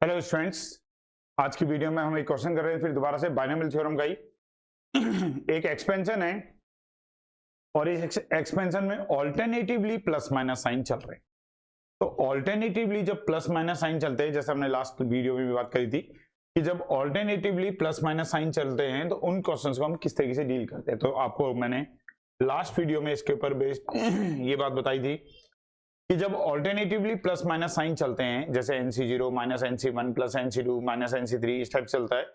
Hello students. आज की video में हम एक क्वेश्चन कर रहे हैं फिर दोबारा से बाइनोमियल थ्योरम का ही। एक एक्सपेंशन है और इस एक्सपेंशन में ऑल्टरनेटिवली प्लस माइनस साइन चल रहे हैं। तो ऑल्टरनेटिवली जब प्लस माइनस साइन चलते हैं, जैसे हमने लास्ट वीडियो में भी बात करी थी कि जब ऑल्टरनेटिवली प्लस माइनस साइन चलते हैं तो उन क्वेश्चंस को हम किस तरीके से डील करते हैं। तो आपको मैंने लास्ट वीडियो में इसके ऊपर बेस्ड ये बात बताई थी कि जब ऑल्टरनेटिवली प्लस माइनस साइन चलते हैं, जैसे NC0 minus NC1 plus NC2 minus NC3 इस टाइप चलता है,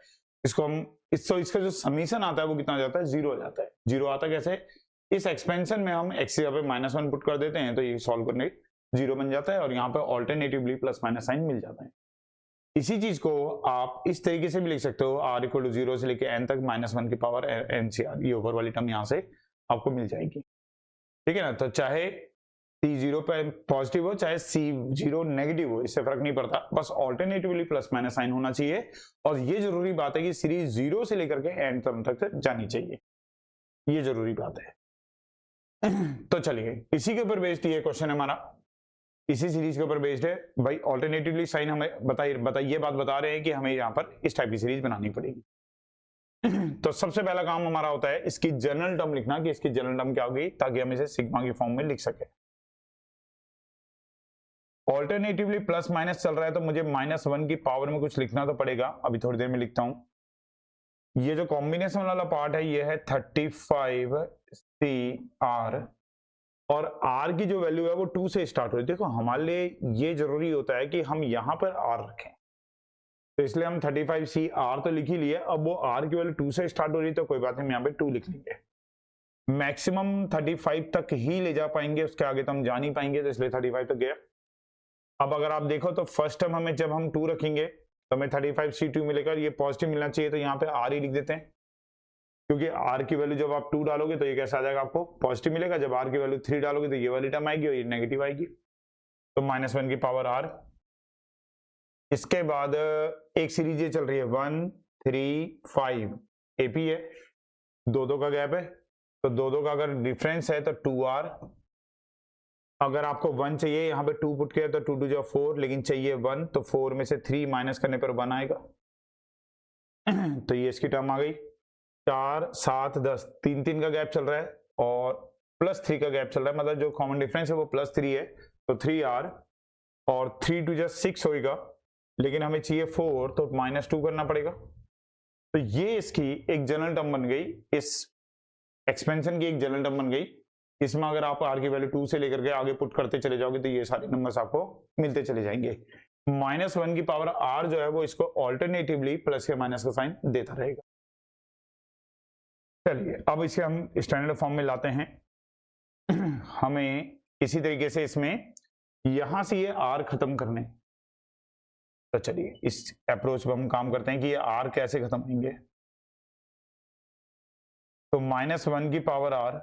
इसको हम इसका जो समीशन आता है वो कितना जाता है, जीरो आ जाता है। जीरो आता है कैसे? इस एक्सपेंशन में हम x की जगह पे -1 पुट कर देते हैं तो ये सॉल्व करने जीरो बन जाता है और यहाँ पे ऑल्टरनेटिवली प्लस माइनस साइन मिल जाता है। इसी चीज को आप इस तरीके से भी लिख सकते हो, r इक्वल टू 0 से लेके n तक -1 की पावर NCR, ये ऊपर वाली टर्म यहाँ से आपको मिल जाएगी। ठीक है ना। तो चाहे C0 पे पॉजिटिव हो चाहे C0 नेगेटिव हो, इससे फर्क नहीं पड़ता, बस ऑल्टरनेटिवली प्लस माइनस साइन होना चाहिए। और ये जरूरी बात है कि सीरीज 0 से लेकर के एंड टर्म तक जानी चाहिए, ये जरूरी बात है। तो चलिए इसी के ऊपर बेस्ड ये क्वेश्चन है हमारा, इसी सीरीज के ऊपर बेस्ड है भाई। ऑल्टरनेटिवली साइन हमें बताइए बात बता रहे हैं कि हमें यहाँ पर इस टाइप की सीरीज बनानी पड़ेगी। तो सबसे पहला काम हमारा होता है इसकी जनरल टर्म लिखना, कि इसकी जनरल टर्म क्या होगी, ताकि हम इसे सिग्मा की फॉर्म में लिख सके। ऑल्टरनेटिवली प्लस माइनस चल रहा है तो मुझे -1 की पावर में कुछ लिखना तो पड़ेगा, अभी थोड़ी देर में लिखता हूं। ये जो कॉम्बिनेशन वाला पार्ट है ये है 35CR और R की जो वैल्यू है वो 2 से स्टार्ट हो रही है। देखो हमारे लिए ये जरूरी होता है कि हम यहां पर R रखें, तो इसलिए हम 35CR तो लिख ही लिए। अब वो R की वैल्यू 2 से स्टार्ट हो रही है तो कोई बात नहीं, हम यहाँ पे 2 लिख लेंगे। मैक्सिमम 35 तक ही ले जा पाएंगे, उसके आगे तो हम जा नहीं पाएंगे, तो इसलिए 35 तक गया। अब अगर आप देखो तो फर्स्ट टर्म हमें जब हम 2 रखेंगे तो हमें 35C2 मिलेगा, ये पॉजिटिव मिलना चाहिए तो यहाँ पे R ही लिख देते हैं, क्योंकि R की वैल्यू जब आप 2 डालोगे तो ये कैसा आ जाएगा, आपको पॉजिटिव मिलेगा। जब R की वैल्यू 3 डालोगे तो ये वाली टर्म आएगी और ये नेगेटिव आएगी, तो -1 की पावर R। इसके बाद एक सीरीज ये चल रही है 1 3 5 AP है, 2 का गैप है, तो 2 का अगर डिफरेंस है तो 2R। अगर आपको 1 चाहिए, यहाँ पे 2 पुट किया तो 2 2 4, लेकिन चाहिए 1, तो 4 में से 3 माइनस करने पर 1 आएगा। तो ये इसकी टर्म आ गई। 4 7 10, 3 का गैप चल रहा है और +3 का गैप चल रहा है, मतलब जो कॉमन डिफरेंस है वो +3 है, तो 3R और 3 2 6 होगा, लेकिन हमें चाहिए 4, तो -2 करना पड़ेगा। तो ये इसकी एक जनरल टर्म बन गई, इस एक्सपेंशन की एक जनरल टर्म बन गई। इसमें अगर आप R की वैल्यू 2 से लेकर के आगे पुट करते चले जाओगे तो ये सारे नंबर्स आपको मिलते चले जाएंगे। -1 की पावर R जो है वो इसको ऑल्टरनेटिवली प्लस या माइनस का साइन देता रहेगा। चलिए अब इसे हम स्टैंडर्ड फॉर्म में लाते हैं। हमें इसी तरीके से इसमें यहां से ये R खत्म करने, तो चलिए इस अप्रोच पर हम काम करते हैं कि ये R कैसे खत्म होंगे। तो -1 की पावर R,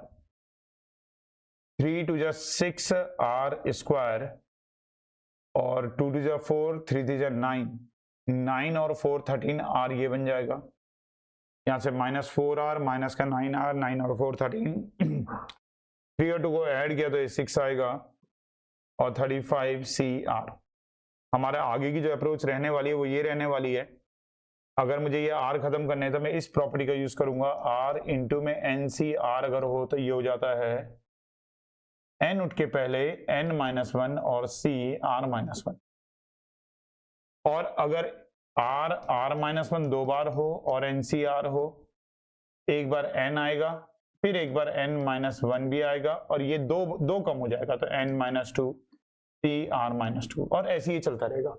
3 2 6 R स्क्वायर और 2 2 4, 3 3 9, 9 और 4 13 R, ये बन जाएगा। यहाँ से -4R माइनस का 9R, 9 और 4 13, 3 और 2 को ऐड किया तो ये 6 आएगा और 35CR। हमारा आगे की जो अप्रोच रहने वाली है वो ये रहने वाली है। अगर मुझे ये R खत्म करने है तो मैं इस प्रॉपर्टी का यूज करूंगा, R इंटू में NCR अगर हो तो ये हो जाता है n उठ के पहले n-1 और C R-1। और अगर R R-1 2 बार हो और NCR हो, एक बार n आएगा फिर एक बार n-1 भी आएगा और ये दो कम हो जाएगा तो n-2 C R-2 और ऐसे ही चलता रहेगा।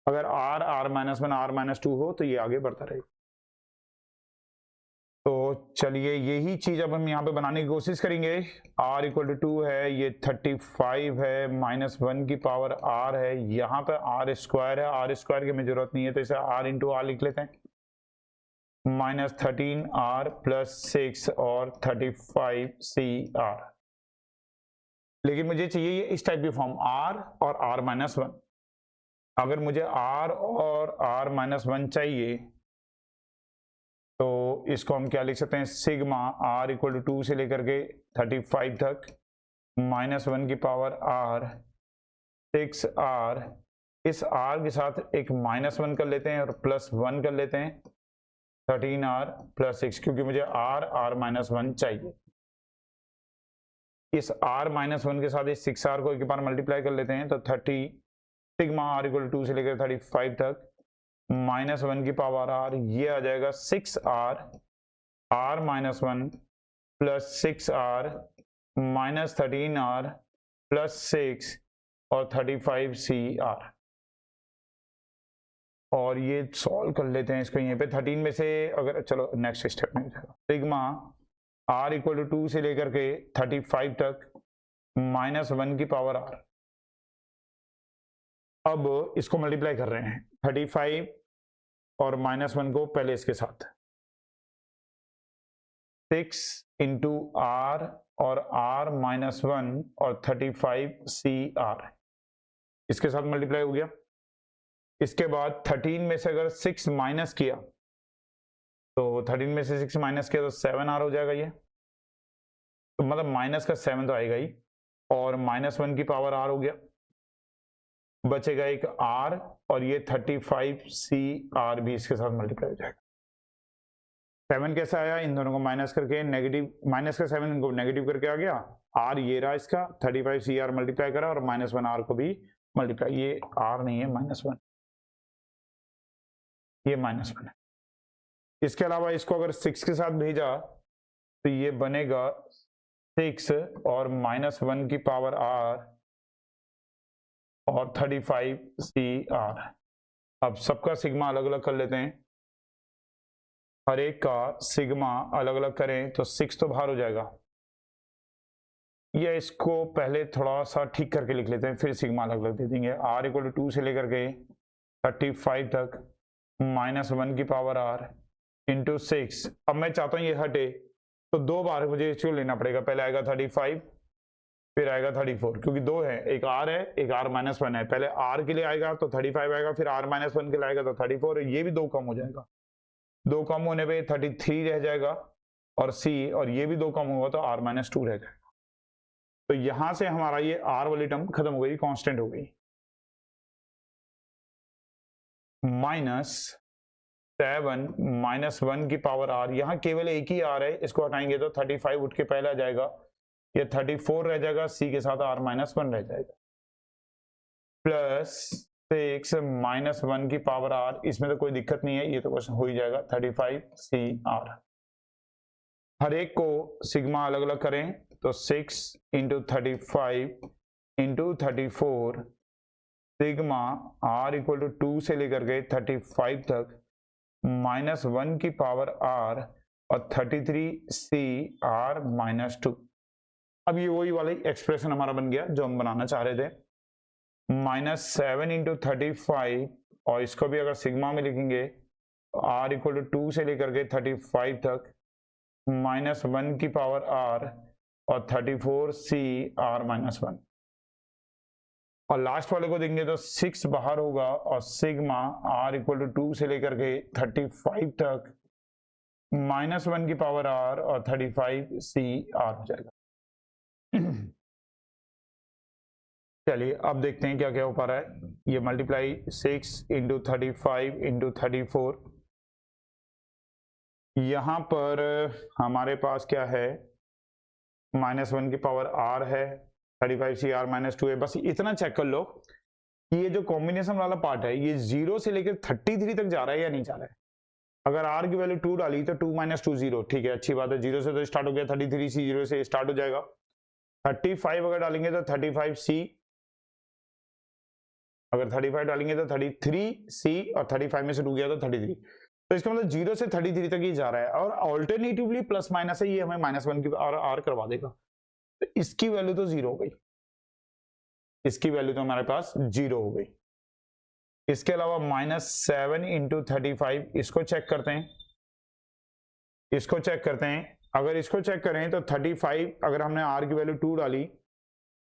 अगर R R-1 R-2 हो तो ये आगे बढ़ता रहेगा। तो चलिए यही चीज अब हम यहाँ पे बनाने की कोशिश करेंगे। R इक्वल टू 2 है, ये 35 है, -1 की पावर R है, यहाँ पे R स्क्वायर है, R स्क्वायर की हमें जरूरत नहीं है तो इसे R इंटू R लिख लेते हैं। -13R प्लस 6 और 35CR, लेकिन मुझे चाहिए ये इस टाइप की फॉर्म R और R-1। अगर मुझे R और R-1 चाहिए तो इसको हम क्या लिख सकते हैं, सिग्मा R इक्वल टू 2 से लेकर के 35 तक, -1 की पावर R, 6R इस r के साथ एक -1 कर लेते हैं और +1 कर लेते हैं, 13r + 6, क्योंकि मुझे r -1 चाहिए। इस r -1 के साथ इस 6r को एक बार मल्टीप्लाई कर लेते हैं, तो 30 सिग्मा r = 2 से लेकर 35 तक -1 की पावर r, ये आ जाएगा 6r r-1 + 6r -13r + 6 और 35cr। और ये सॉल्व कर लेते हैं इसको। यहीं पे 13 में से अगर, चलो नेक्स्ट स्टेप में जाएगा, सिग्मा r = 2 से लेकर के 35 तक -1 की पावर r। अब इसको मल्टीप्लाई कर रहे हैं, 35 और -1 को पहले इसके साथ, 6 × r और r-1 और 35cr, इसके साथ मल्टीप्लाई हो गया। इसके बाद 13 में से अगर 6 माइनस किया, तो 13 में से 6 माइनस किया तो 7r हो जाएगा। ये तो मतलब माइनस का 7 तो आएगा ही, और -1 की पावर r हो गया, बचेगा एक r, और ये 35cr भी इसके साथ मल्टीप्लाई हो जाएगा। 7 कैसे आया, इन दोनों को माइनस करके, नेगेटिव माइनस का 7 इनको नेगेटिव करके आ गया, r ये रहा इसका, 35cr मल्टीप्लाई करा और -1r को भी मल्टीप्लाई, ये r नहीं है -1, ये -1 है। इसके अलावा इसको अगर 6 के साथ भेजा तो ये बनेगा 6 और -1 की पावर r और 35cr। अब सबका सिग्मा अलग अलग कर लेते हैं, हर एक का सिग्मा अलग अलग करें तो 6 तो बाहर हो जाएगा, या इसको पहले थोड़ा सा ठीक करके लिख लेते हैं, फिर सिग्मा अलग अलग दे देंगे। r = 2 से लेकर के 35 तक -1 की पावर r × 6। अब मैं चाहता हूं ये हटे, तो 2 बार मुझे इसको लेना पड़ेगा, पहले आएगा 35 फिर आएगा 34, क्योंकि 2 है, एक r है एक r-1 है। पहले r के लिए आएगा तो 35 आएगा, फिर r-1 के लिए आएगा तो 34, ये भी 2 कम हो जाएगा, 2 कम होने पे 33 रह जाएगा, और c, और ये भी 2 कम होगा तो r-2 रह जाएगा। तो यहां से हमारा ये r वाली टर्म खत्म हो गई, कांस्टेंट हो गई। -7 -1 की पावर r, यहां केवल एक ही r है, इसको हटाएंगे तो 35 उठ के पहले आ जाएगा, ये 34 रह जाएगा, c के साथ r-1 रह जाएगा, +6 -1 की पावर r, इसमें तो कोई दिक्कत नहीं है, ये तो बस हो ही जाएगा 35cr। हर एक को सिग्मा अलग अलग करें तो 6 × 35 × 34 सिग्मा r = 2 से लेकर के 35 तक -1 की पावर r और 33cr-2। अब ये वही वाला एक्सप्रेशन हमारा बन गया जो हम बनाना चाह रहे थे, -7 × 35, और इसको भी अगर सिग्मा में लिखेंगे तो r = 2 से लेकर के 35 तक -1 की पावर r और 34cr-1, और लास्ट वाले को देंगे तो 6 बाहर होगा, और सिग्मा r = 2 से लेकर के 35 तक -1 की पावर r और 35cr हो जाएगा। चलिए अब देखते हैं क्या क्या हो पा रहा है। ये मल्टीप्लाई 6 × 35 × 34, यहां पर हमारे पास क्या है, -1 की पावर r है, 35cr-2 है। बस इतना चेक कर लो कि ये जो कॉम्बिनेशन वाला पार्ट है ये 0 से लेकर 33 तक जा रहा है या नहीं जा रहा है। अगर r की वैल्यू 2 डाली तो 2 - 2 0, ठीक है, अच्छी बात है, 0 से तो स्टार्ट हो गया, 33c 0 से स्टार्ट हो जाएगा। 35 अगर डालेंगे तो 35c, अगर 35 डालेंगे तो 33c, और 35 में से 2 गया तो 33, तो इसका मतलब 0 से 33 तक ही जा रहा है, और ऑल्टरनेटिवली प्लस माइनस है, ये हमें -1 की और r करवा देगा, तो इसकी वैल्यू तो 0 हो गई, इसकी वैल्यू तो हमारे पास 0 हो गई। इसके अलावा -7 × 35, इसको चेक करते हैं, इसको चेक करते हैं। अगर इसको चेक करें तो 35, अगर हमने r की वैल्यू 2 डाली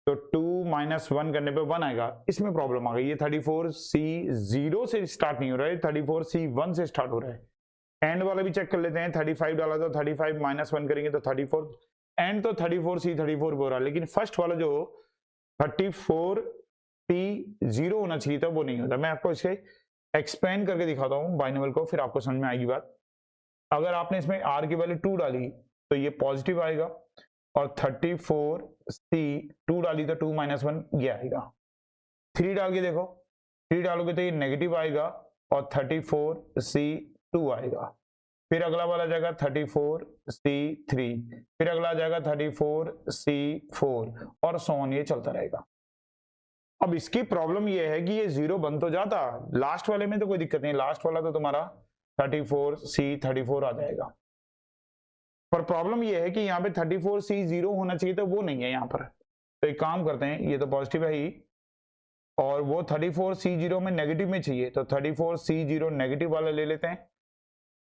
तो 2 - 1 करने पे 1 आएगा, इसमें प्रॉब्लम आ गई। ये 34c 0 से स्टार्ट नहीं हो रहा है, 34c 1 से स्टार्ट हो रहा है। एंड वाला भी चेक कर लेते हैं, 35 डाला तो 35 - 1 करेंगे तो 34, एंड तो 34c 34 हो रहा है, लेकिन फर्स्ट वाला जो 34 सी 0 होना चाहिए था, वो नहीं होता। मैं आपको इसके एक्सपेंड करके दिखाता हूँ बाइनोमियल को, फिर आपको समझ में आएगी बात। अगर आपने इसमें आर की वैल्यू 2 डाली तो ये पॉजिटिव आएगा, और 34C 2 डाली तो 2 - 1 ये आएगा। 3 डाल के देखो, 3 डालोगे तो ये नेगेटिव आएगा और 34C 2 आएगा। फिर अगला वाला जाएगा 34C3, फिर अगला जाएगा 34C4 और सो ऑन, ये चलता रहेगा। अब इसकी प्रॉब्लम ये है कि ये 0 बन तो जाता, लास्ट वाले में तो कोई दिक्कत नहीं, लास्ट वाला तो तुम्हारा 34C34 आ जाएगा, पर प्रॉब्लम ये है कि यहाँ पे 34C0 होना चाहिए था, वो नहीं है यहाँ पर। तो एक काम करते हैं, ये तो पॉजिटिव है ही, और वो 34C0 में नेगेटिव में चाहिए, तो 34C0 नेगेटिव वाला ले लेते हैं,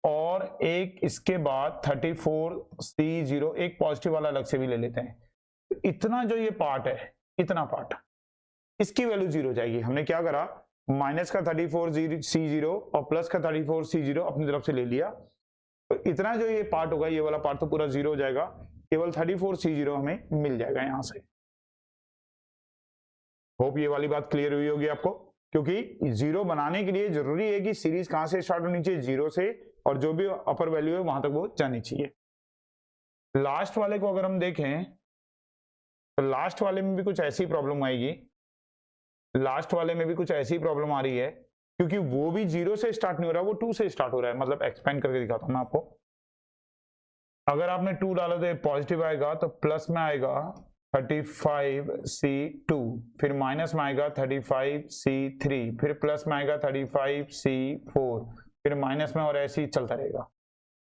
और एक इसके बाद 34C0 एक पॉजिटिव वाला अलग से भी ले लेते हैं। इतना जो ये पार्ट है, इतना पार्ट, इसकी वैल्यू 0 हो जाएगी। हमने क्या करा, माइनस का 34C0 और प्लस का 34C0 अपनी तरफ से ले लिया, तो इतना जो ये पार्ट होगा, ये वाला पार्ट तो पूरा 0 हो जाएगा, केवल 34C0 हमें मिल जाएगा यहां से। होप ये वाली बात क्लियर हुई होगी आपको, क्योंकि 0 बनाने के लिए जरूरी है कि सीरीज कहां से स्टार्ट होनी चाहिए, 0 से, और जो भी अपर वैल्यू है वहां तक वो जानी चाहिए। लास्ट वाले को अगर हम देखें तो लास्ट वाले में भी कुछ ऐसी प्रॉब्लम आएगी, लास्ट वाले में भी कुछ ऐसी प्रॉब्लम आ रही है, क्योंकि वो भी 0 से स्टार्ट नहीं हो रहा, वो 2 से स्टार्ट हो रहा है। मतलब एक्सपेंड करके दिखाता हूं मैं आपको। अगर आपने 2 डाला तो पॉजिटिव आएगा, तो प्लस में आएगा 35C2, फिर माइनस में आएगा 35C3, फिर प्लस में आएगा 35C4, फिर माइनस में, और ऐसे ही चलता रहेगा।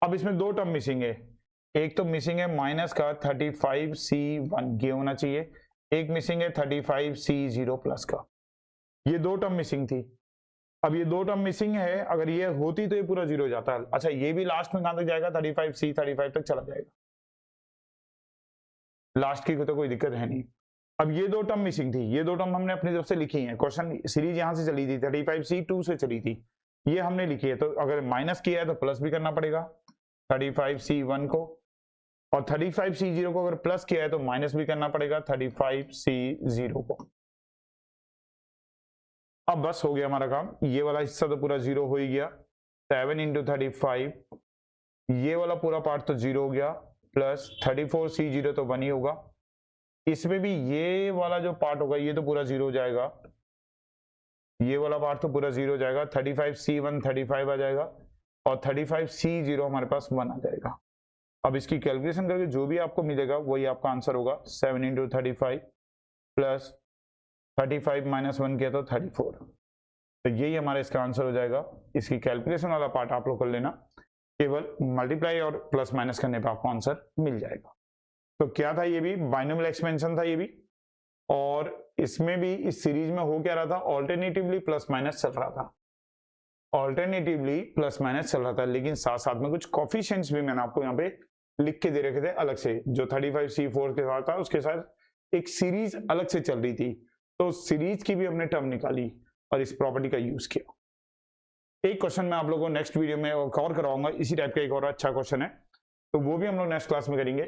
अब इसमें 2 टर्म मिसिंग है, एक तो मिसिंग है माइनस का 35C1, ये होना चाहिए, एक मिसिंग है 35C0 प्लस का, ये 2 टर्म मिसिंग थी। अब ये 2 टर्म मिसिंग है, अगर ये होती तो ये पूरा 0 हो जाता है। अच्छा, ये भी लास्ट में कहां तक जाएगा, 35C35 तक चला जाएगा, लास्ट की तो कोई दिक्कत है नहीं। अब ये 2 टर्म मिसिंग थी, ये 2 टर्म हमने अपनी तरफ से लिखी है, क्वेश्चन सीरीज यहां से चली थी, 35C2 से चली थी, ये हमने लिखी है, तो अगर माइनस किया है तो प्लस भी करना पड़ेगा 35C1 को, और 35C0 को अगर प्लस किया है तो माइनस भी करना पड़ेगा 35C0 को। अब बस हो गया हमारा काम, ये वाला हिस्सा तो पूरा 0 हो ही गया, 7 × 35, ये वाला पूरा पार्ट तो 0 हो गया, प्लस 34C0 तो 1 ही होगा। इसमें भी ये वाला जो पार्ट होगा ये तो पूरा 0 हो जाएगा, ये वाला पार्ट तो पूरा 0 हो जाएगा, 35C1 35 आ जाएगा, और 35C0 हमारे पास 1 आ जाएगा। अब इसकी कैलकुलेशन करके जो भी आपको मिलेगा वही आपका आंसर होगा, 7 × 35 प्लस 35 - 1 किया तो 34, तो यही हमारा इसका आंसर हो जाएगा। इसकी कैलकुलेशन वाला पार्ट आप लोग कर लेना, केवल मल्टीप्लाई और प्लस माइनस करने पर आपको आंसर मिल जाएगा। तो क्या था, ये भी बाइनोमियल एक्सपेंशन था ये भी, और इसमें भी इस सीरीज में हो क्या रहा था, ऑल्टरनेटिवली प्लस माइनस चल रहा था, ऑल्टरनेटिवली प्लस माइनस चल रहा था, लेकिन साथ साथ में कुछ कोफिशिएंट्स भी मैंने आपको यहाँ पे लिख के दे रखे थे अलग से, जो 35C4 के साथ था उसके साथ एक सीरीज अलग से चल रही थी, तो सीरीज की भी हमने टर्म निकाली और इस प्रॉपर्टी का यूज किया। एक क्वेश्चन मैं आप लोगों को नेक्स्ट वीडियो में कवर करवाऊंगा, इसी टाइप का एक और अच्छा क्वेश्चन है, तो वो भी हम लोग नेक्स्ट क्लास में करेंगे,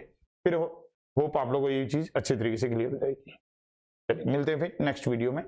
फिर होप आप लोगों को ये चीज अच्छे तरीके से क्लियर हो जाएगी। चलिए मिलते हैं फिर नेक्स्ट वीडियो में।